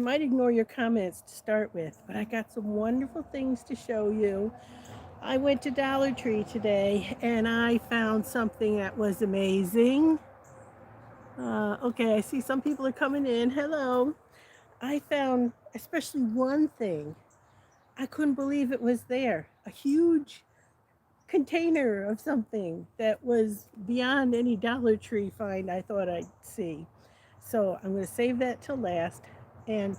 might ignore your comments to start with, but I got some wonderful things to show you. I went to Dollar Tree today and I found something that was amazing. Okay, I see some people are coming in. Hello. I found especially one thing. I couldn't believe it was there. A huge container of something that was beyond any Dollar Tree find I thought I'd see. So I'm going to save that till last. And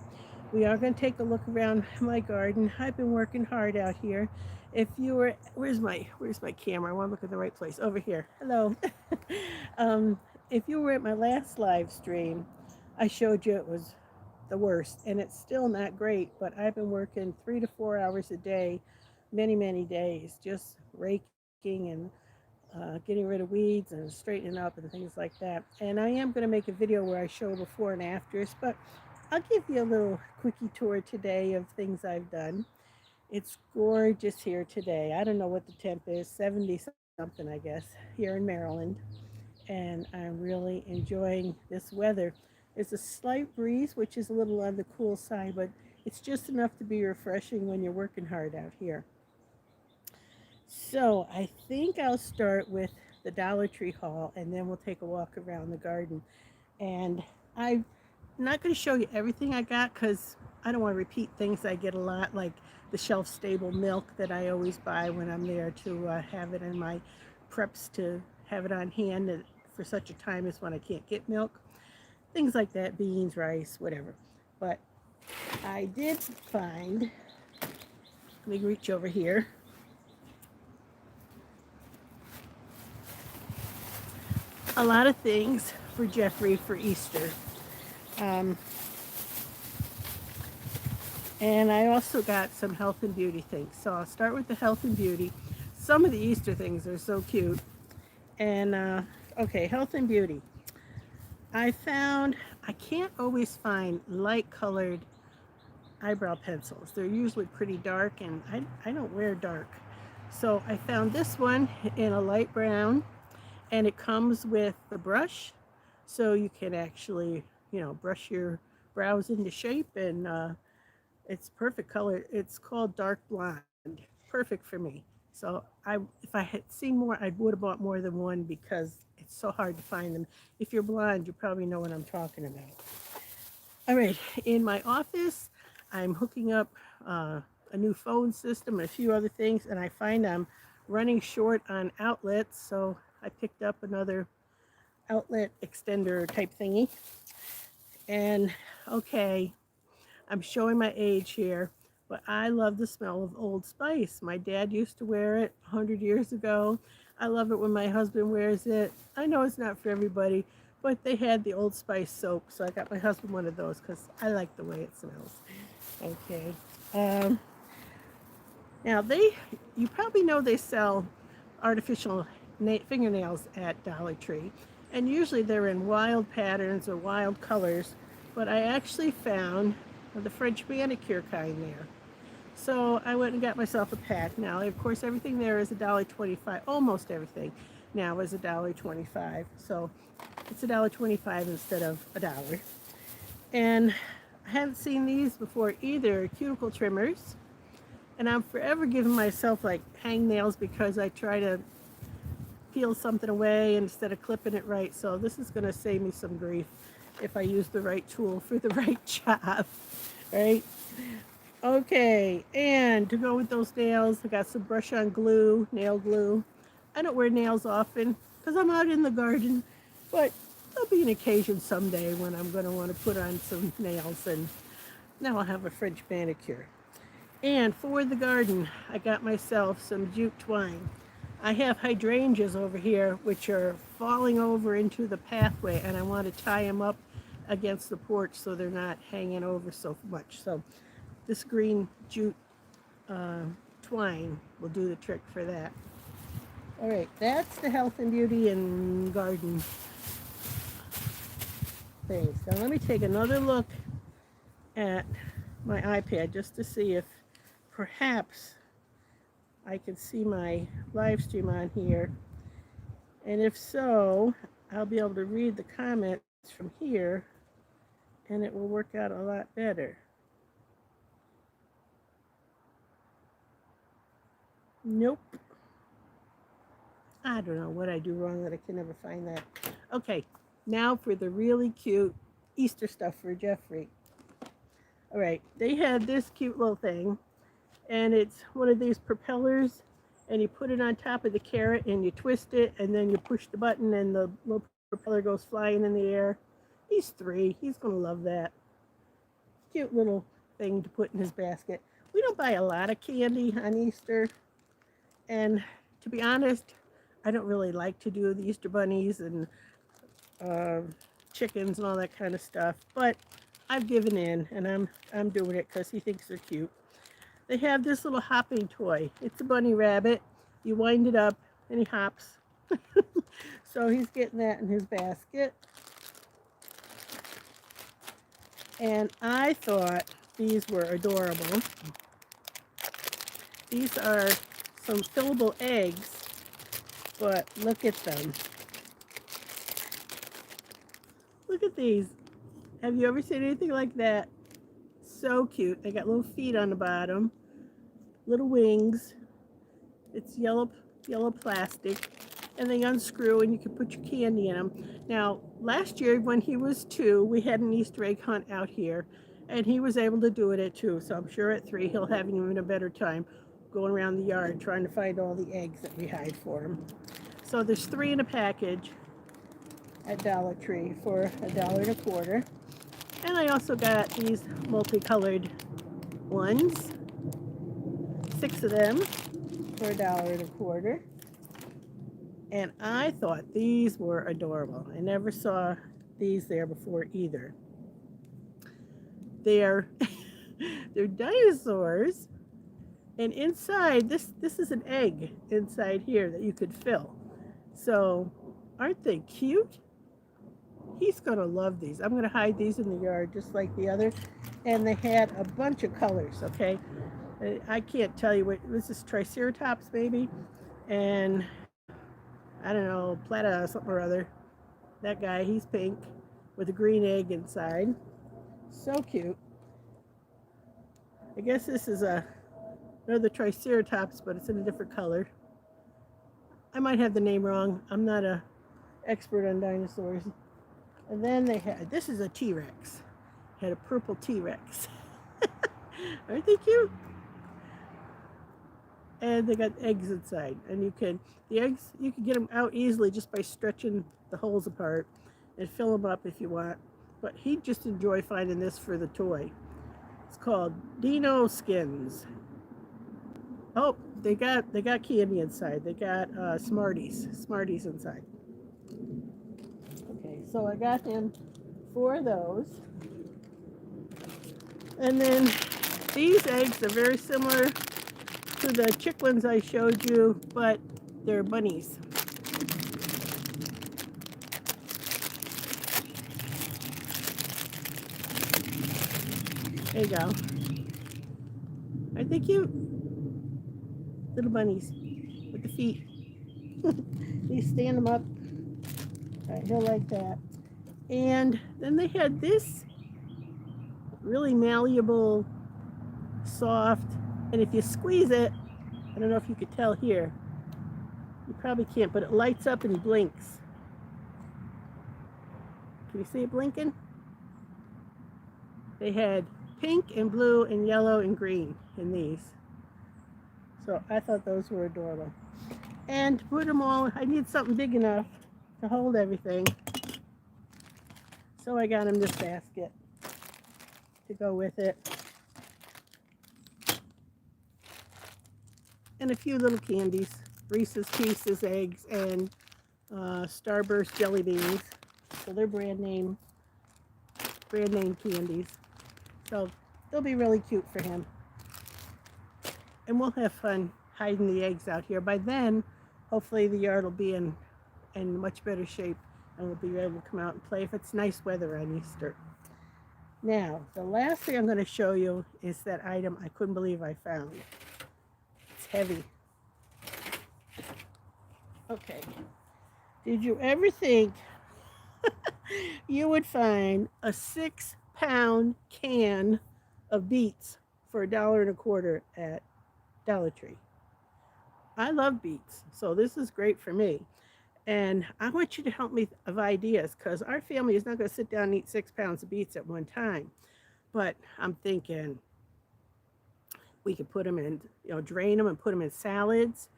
we are going to take a look around my garden. I've been working hard out here. If you were, where's my camera? I want to look at the right place. Over here. Hello. um, if you were at my last live stream, I showed you it was the worst, and it's still not great. But I've been working 3 to 4 hours a day, many days, just raking and getting rid of weeds and straightening up and things like that. And I am going to make a video where I show before and afters, but I'll give you a little quickie tour today of things I've done. It's gorgeous here today. I don't know what the temp is, 70 something, I guess, here in Maryland. And I'm really enjoying this weather. There's a slight breeze, which is a little on the cool side, but it's just enough to be refreshing when you're working hard out here. So I think I'll start with the Dollar Tree haul and then we'll take a walk around the garden. And I'm not going to show you everything I got because I don't want to repeat things I get a lot, like the shelf stable milk that I always buy when I'm there to have it in my preps to have it on hand for such a time as when I can't get milk. Things like that, beans, rice, whatever. But I did find, let me reach over here, a lot of things for Jeffrey for Easter. Um, and I also got some health and beauty things. So I'll start with the health and beauty. Some of the Easter things are so cute. And okay, health and beauty. I found I can't always find light colored eyebrow pencils. They're usually pretty dark, and I don't wear dark. So I found this one in a light brown, and it comes with the brush, so you can actually, brush your brows into shape, and it's perfect color. It's called dark blonde, perfect for me. So if I had seen more, I would have bought more than one because it's so hard to find them. If you're blind, you probably know what I'm talking about. All right, in my office, I'm hooking up a new phone system and a few other things, and I find I'm running short on outlets, so I picked up another outlet extender type thingy. And okay, I'm showing my age here, but I love the smell of Old Spice. My dad used to wear it 100 years ago. I love it when my husband wears it. I know it's not for everybody, but they had the Old Spice soap, so I got my husband one of those because I like the way it smells. Okay. Um, Now you probably know they sell artificial fingernails at Dollar Tree, and usually they're in wild patterns or wild colors. But I actually found the French manicure kind there, so I went and got myself a pack. Now, of course, everything there is $1.25. Almost everything now is $1.25. So it's $1.25 instead of $1. And I haven't seen these before either. Cuticle trimmers, and I'm forever giving myself like hangnails because I try to peel something away instead of clipping it right. So this is going to save me some grief if I use the right tool for the right job, right? Okay, and to go with those nails, I got some brush on glue, nail glue. I don't wear nails often because I'm out in the garden, but there'll be an occasion someday when I'm going to want to put on some nails, and now I'll have a French manicure. And for the garden, I got myself some jute twine. I have hydrangeas over here which are falling over into the pathway, and I want to tie them up against the porch so they're not hanging over so much. So this green jute uh, twine will do the trick for that. All right, that's the health and beauty and garden things. Now let me take another look at my iPad just to see if perhaps I can see my live stream on here. And if so, I'll be able to read the comments from here and it will work out a lot better. Nope. I don't know what I do wrong that I can never find that. Okay, now for the really cute Easter stuff for Jeffrey. All right, they had this cute little thing, and it's one of these propellers, and you put it on top of the carrot, and you twist it, and then you push the button, and the little propeller goes flying in the air. He's 3. He's going to love that. Cute little thing to put in his basket. We don't buy a lot of candy on Easter, and to be honest, I don't really like to do the Easter bunnies and uh, chickens and all that kind of stuff, but I've given in, and I'm doing it because he thinks they're cute. They have this little hopping toy. It's a bunny rabbit. You wind it up, and he hops. So he's getting that in his basket. And I thought these were adorable. These are some fillable eggs, but look at them. Look at these. Have you ever seen anything like that? So cute. They got little feet on the bottom, little wings. It's yellow plastic, and they unscrew and you can put your candy in them. Now, last year when he was 2, we had an Easter egg hunt out here, and he was able to do it at 2, so I'm sure at 3 he'll have even a better time going around the yard trying to find all the eggs that we hide for him. So there's 3 in a package at Dollar Tree for $1.25. And I also got these multicolored ones, 6 of them for $1.25. And I thought these were adorable. I never saw these there before either. They're they're dinosaurs, and inside this is an egg inside here that you could fill. So aren't they cute? He's gonna love these. I'm gonna hide these in the yard just like the others. And they had a bunch of colors, okay? I can't tell you what, this is Triceratops maybe, and I don't know, Plata something or other. That guy, he's pink with a green egg inside. So cute. I guess this is another Triceratops, but it's in a different color. I might have the name wrong. I'm not a expert on dinosaurs. And then they had, this is a T-Rex. Had a purple T-Rex. Aren't they cute? And they got eggs inside. And the eggs, you can get them out easily just by stretching the holes apart and fill them up if you want. But he'd just enjoy finding this for the toy. It's called Dino Skins. Oh, they got candy inside. They got Smarties inside. Okay, so I got him 4 of those. And then these eggs are very similar to the chicklins I showed you, but they're bunnies. There you go. Aren't they cute? Little bunnies with the feet. You stand them up. All right, he'll like that. And then they had this really malleable, soft, and if you squeeze it, I don't know if you could tell here. You probably can't, but it lights up and blinks. Can you see it blinking? They had pink and blue and yellow and green in these. So I thought those were adorable. And to put them all, I need something big enough to hold everything. So I got him this basket to go with it. And a few little candies, Reese's Pieces, eggs, and Starburst jelly beans. So they're brand name candies. So they'll be really cute for him. And we'll have fun hiding the eggs out here. By then, hopefully the yard will be in much better shape, and we'll be able to come out and play if it's nice weather on Easter. Now, the last thing I'm going to show you is that item I couldn't believe I found. It's heavy. Okay. Did you ever think you would find a 6 6-pound can of beets for $1.25 at Dollar Tree. I love beets, so this is great for me. And I want you to help me of ideas because our family is not going to sit down and eat 6 pounds of beets at one time. But I'm thinking we could put them in, drain them and put them in salads.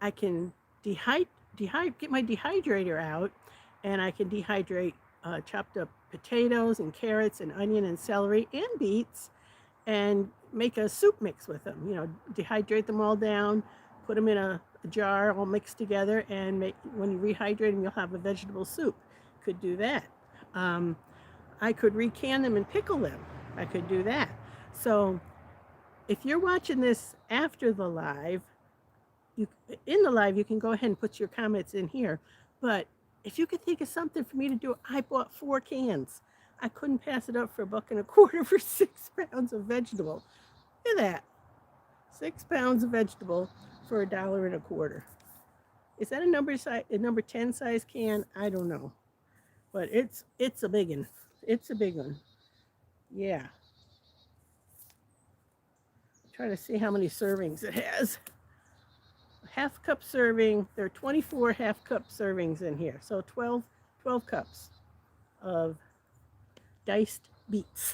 I can get my dehydrator out, and I can dehydrate chopped up potatoes and carrots and onion and celery and beets, and make a soup mix with them. Dehydrate them all down, put them in a jar all mixed together, and when you rehydrate them, you'll have a vegetable soup. Could do that. I could recan them and pickle them. I could do that. So if you're watching this after the live, in the live, you can go ahead and put your comments in here. But if you could think of something for me to do, I bought 4 cans. I couldn't pass it up for $1.25 for 6 pounds of vegetable. Look at that. 6 pounds of vegetable for $1.25. Is that a number 10 size can? I don't know. But it's a big one. It's a big one. Yeah. Try to see how many servings it has. Half cup serving. There are 24 half cup servings in here. So 12 cups of diced beets.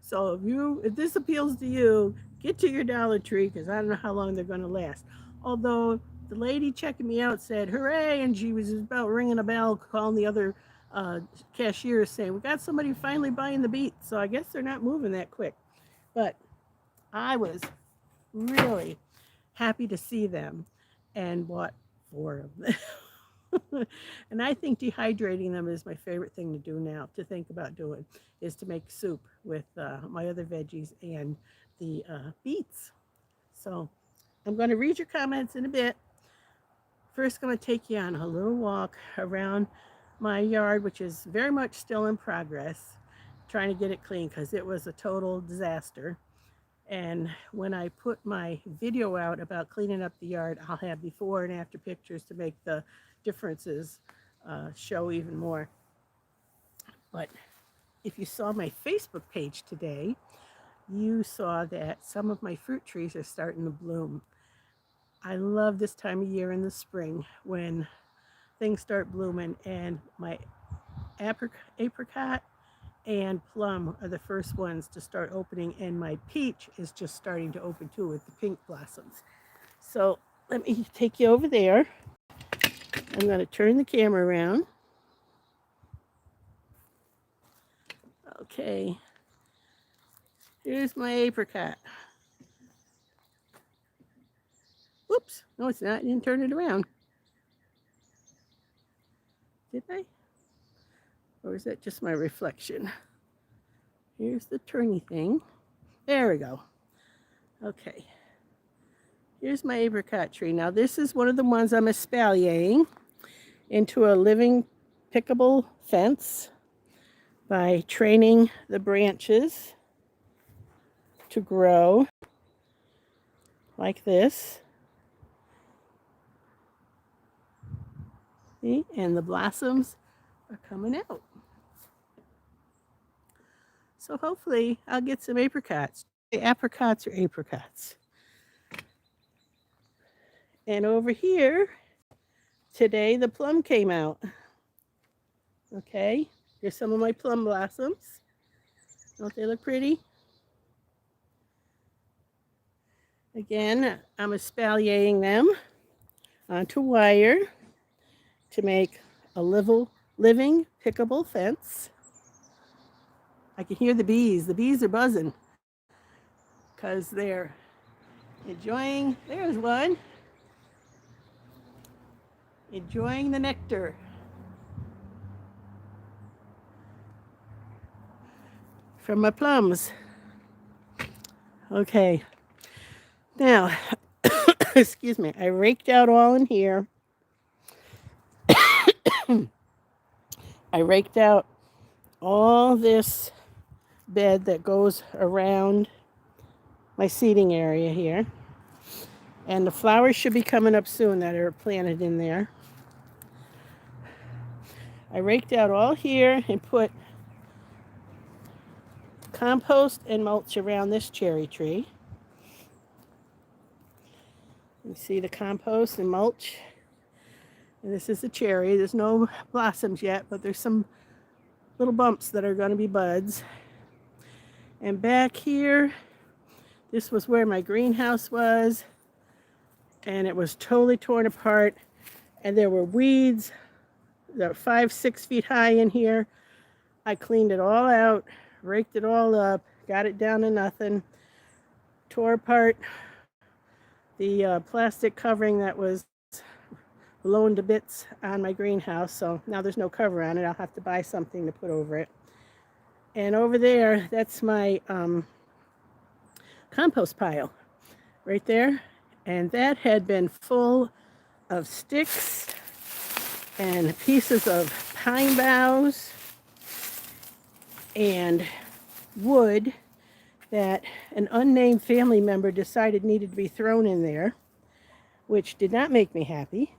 So if this appeals to you, get to your Dollar Tree because I don't know how long they're going to last. Although the lady checking me out said, hooray, and she was about ringing a bell, calling the other cashiers saying, we got somebody finally buying the beets. So I guess they're not moving that quick. But I was really happy to see them and bought 4 of them. And I think dehydrating them is my favorite thing to do now, to think about doing, is to make soup with my other veggies and the beets. So I'm going to read your comments in a bit. First, I'm going to take you on a little walk around my yard, which is very much still in progress, trying to get it clean because it was a total disaster. And when I put my video out about cleaning up the yard, I'll have before and after pictures to make the differences show even more. But if you saw my Facebook page today, you saw that some of my fruit trees are starting to bloom. I love this time of year in the spring when things start blooming, and my apricot and plum are the first ones to start opening, and my peach is just starting to open too with the pink blossoms. So let me take you over there. I'm going to turn the camera around. Okay, here's my apricot. Whoops, no it's not, I didn't turn it around. Did I? Or is that just my reflection? Here's the turny thing. There we go. Okay. Here's my apricot tree. Now this is one of the ones I'm espaliering into a living pickable fence by training the branches to grow like this. See? And the blossoms are coming out. So hopefully I'll get some apricots. Apricots or apricots. And over here, today the plum came out. Okay, here's some of my plum blossoms. Don't they look pretty? Again, I'm espaliering them onto wire to make a living pickable fence. I can hear the bees. The bees are buzzing because they're enjoying, there's one, enjoying the nectar. From my plums. Okay. Now, excuse me, I raked out all in here. I raked out all this bed that goes around my seating area here. And the flowers should be coming up soon that are planted in there. I raked out all here and put compost and mulch around this cherry tree. You see the compost and mulch. And this is a cherry. There's no blossoms yet, but there's some little bumps that are going to be buds. And back here, this was where my greenhouse was. And it was totally torn apart. And there were weeds that were 5-6 feet high in here. I cleaned it all out, raked it all up, got it down to nothing, tore apart the plastic covering that was blown to bits on my greenhouse. So now there's no cover on it. I'll have to buy something to put over it. And over there, that's my compost pile right there. And that had been full of sticks and pieces of pine boughs and wood that an unnamed family member decided needed to be thrown in there, which did not make me happy.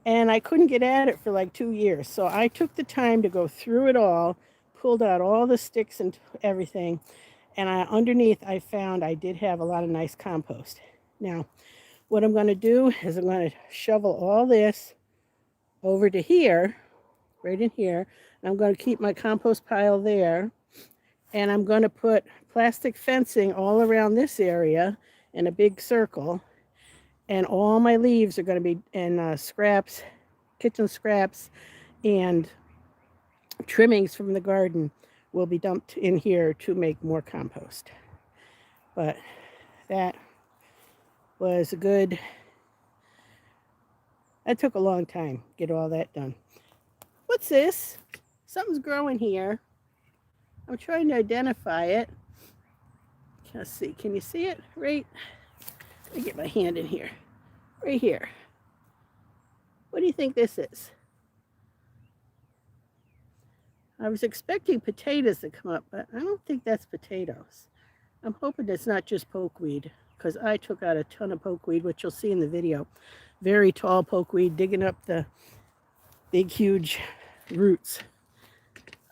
And I couldn't get at it for like 2 years. So I took the time to go through it all, pulled out all the sticks and everything. And underneath I found I did have a lot of nice compost. Now, what I'm going to do is I'm going to shovel all this over to here, right in here. And I'm going to keep my compost pile there. And I'm going to put plastic fencing all around this area in a big circle. And all my leaves are going to be in scraps, kitchen scraps, and trimmings from the garden will be dumped in here to make more compost. But that was a good, that took a long time to get all that done. What's this? Something's growing here. I'm trying to identify it. Let's see, can you see it? Right, let me get my hand in here. Right here. What do you think this is? I was expecting potatoes to come up, but I don't think that's potatoes. I'm hoping it's not just pokeweed, because I took out a ton of pokeweed, which you'll see in the video. Very tall pokeweed, digging up the big, huge roots.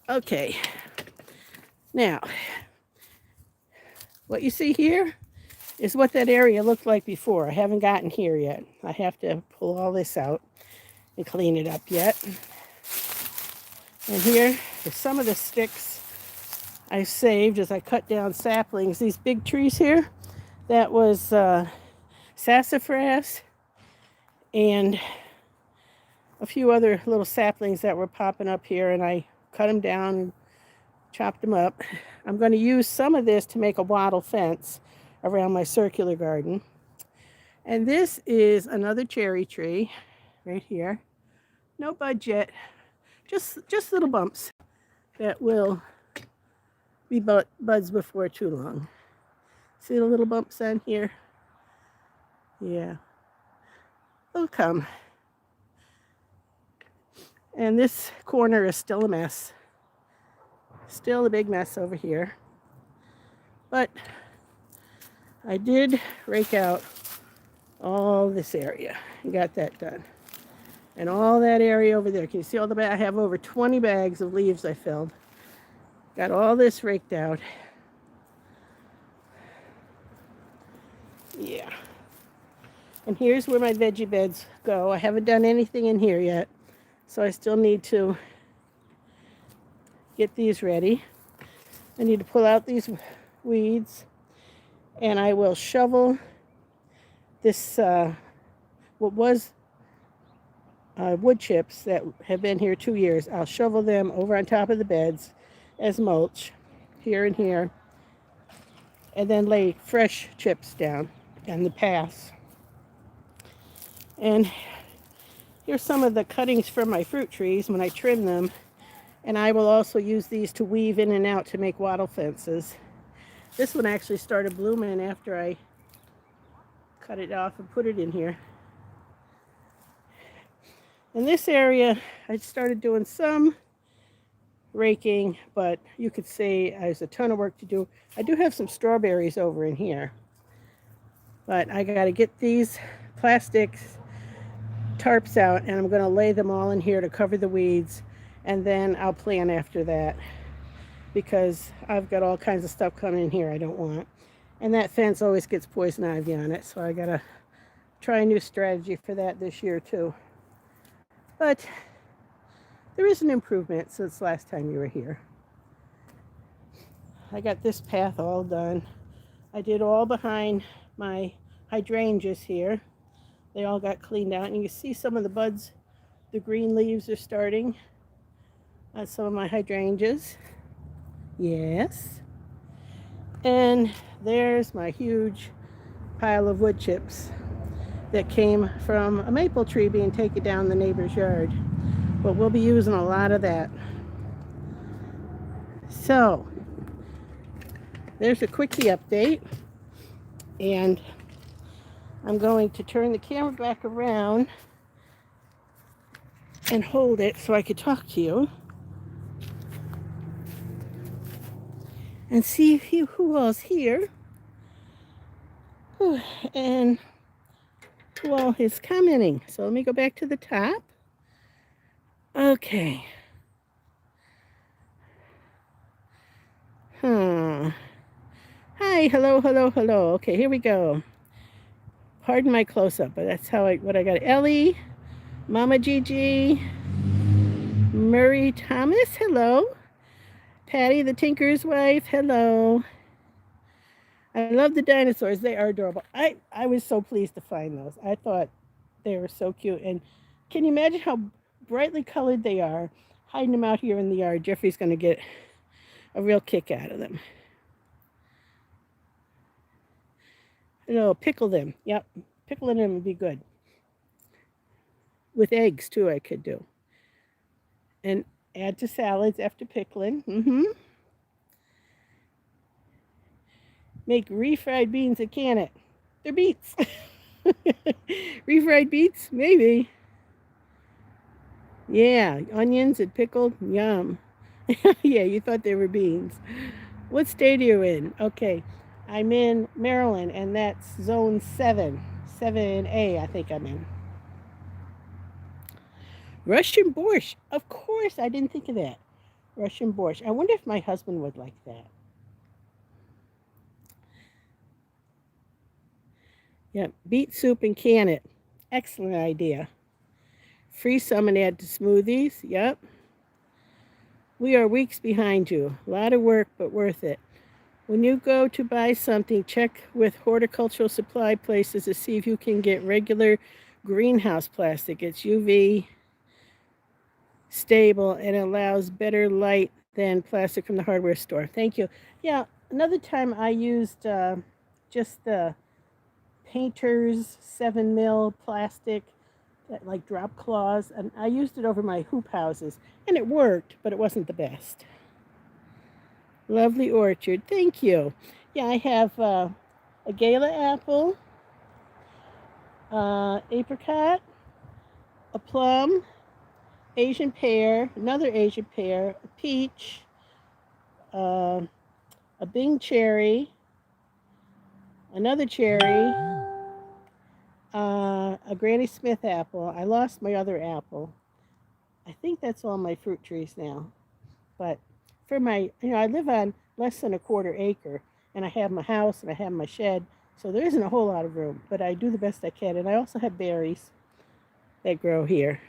Okay. Now, what you see here is what that area looked like before. I haven't gotten here yet. I have to pull all this out and clean it up yet. And here is some of the sticks I saved as I cut down saplings. These big trees here, that was sassafras and a few other little saplings that were popping up here, and I cut them down and chopped them up. I'm going to use some of this to make a wattle fence around my circular garden. And this is another cherry tree right here. No buds yet, just little bumps that will be buds before too long. See the little bumps on here? Yeah, they'll come. And this corner is still a mess. Still a big mess over here. But I did rake out all this area and got that done. And all that area over there. Can you see all the bags? I have over 20 bags of leaves I filled. Got all this raked out. Yeah. And here's where my veggie beds go. I haven't done anything in here yet, so I still need to get these ready. I need to pull out these weeds, and I will shovel this, what was wood chips that have been here 2 years. I'll shovel them over on top of the beds as mulch, here and here, and then lay fresh chips down in the paths. And here's some of the cuttings from my fruit trees when I trim them. And I will also use these to weave in and out to make wattle fences. This one actually started blooming after I cut it off and put it in here. In this area, I started doing some raking, but you could say there's a ton of work to do. I do have some strawberries over in here, but I got to get these plastic tarps out, and I'm going to lay them all in here to cover the weeds, and then I'll plant after that. because I've got all kinds of stuff coming in here I don't want. And that fence always gets poison ivy on it, so I gotta try a new strategy for that this year too. But there is an improvement since last time you were here. I got this path all done. I did all behind my hydrangeas here. They all got cleaned out, and you can see some of the buds, the green leaves are starting on some of my hydrangeas. Yes. And there's my huge pile of wood chips that came from a maple tree being taken down the neighbor's yard. But we'll be using a lot of that. So, there's a quickie update. And I'm going to turn the camera back around and hold it so I could talk to you. And see who all's here. And who all is commenting. So let me go back to the top. Okay. Hi, hello, hello, hello. Okay, here we go. Pardon my close-up, but that's what I got. Ellie, Mama Gigi, Murray Thomas, hello. Patty, the Tinker's wife, hello. I love the dinosaurs. They are adorable. I was so pleased to find those. I thought they were so cute. And can you imagine how brightly colored they are? Hiding them out here in the yard. Jeffrey's going to get a real kick out of them. No, pickle them. Yep, pickling them would be good. With eggs, too, I could do. And add to salads after pickling. Make refried beans that can it. They're beets. Refried beets? Maybe. Yeah, onions and pickled. Yum. Yeah, you thought they were beans. What state are you in? Okay, I'm in Maryland, and that's zone 7. 7A, I think I'm in. Russian borscht. Of course, I didn't think of that. Russian borscht. I wonder if my husband would like that. Yep, beet soup and can it. Excellent idea. Freeze some and add to smoothies. Yep. We are weeks behind you. A lot of work, but worth it. When you go to buy something, check with horticultural supply places to see if you can get regular greenhouse plastic. It's UV stable and allows better light than plastic from the hardware store. Thank you. Yeah, another time I used just the painter's 7mm plastic, that like drop claws, and I used it over my hoop houses, and it worked, but it wasn't the best. Lovely orchard. Thank you. Yeah, I have a gala apple, apricot, a plum, Asian pear, another Asian pear, a peach, a Bing cherry, another cherry, a Granny Smith apple. I lost my other apple. I think that's all my fruit trees now. But for my, I live on less than a quarter acre, and I have my house and I have my shed, so there isn't a whole lot of room, but I do the best I can. And I also have berries that grow here.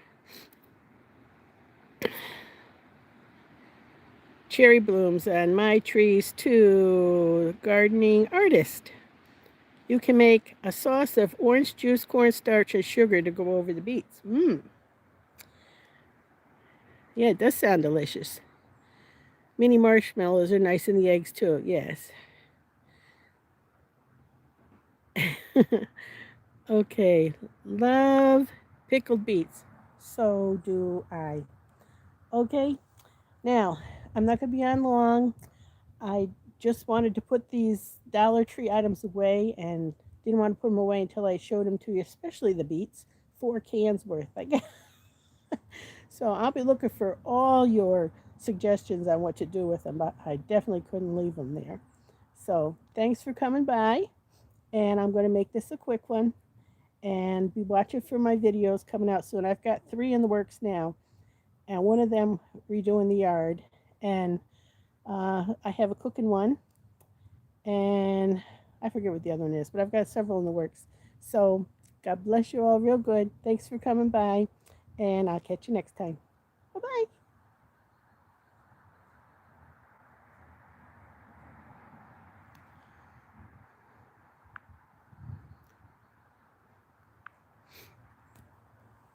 Cherry blooms on my trees too. Gardening artist. You can make a sauce of orange juice, cornstarch, and sugar to go over the beets. Yeah, it does sound delicious. Mini marshmallows are nice in the eggs too, yes. Okay, love pickled beets. So do I. Okay, now I'm not going to be on long. I just wanted to put these Dollar Tree items away and didn't want to put them away until I showed them to you, especially the beets. 4 cans worth, I guess. So I'll be looking for all your suggestions on what to do with them, but I definitely couldn't leave them there. So thanks for coming by, and I'm going to make this a quick one and be watching for my videos coming out soon. I've got 3 in the works now, and one of them redoing the yard, and I have a cooking one, and I forget what the other one is, but I've got several in the works. So God bless you all real good. Thanks for coming by, and I'll catch you next time. Bye bye.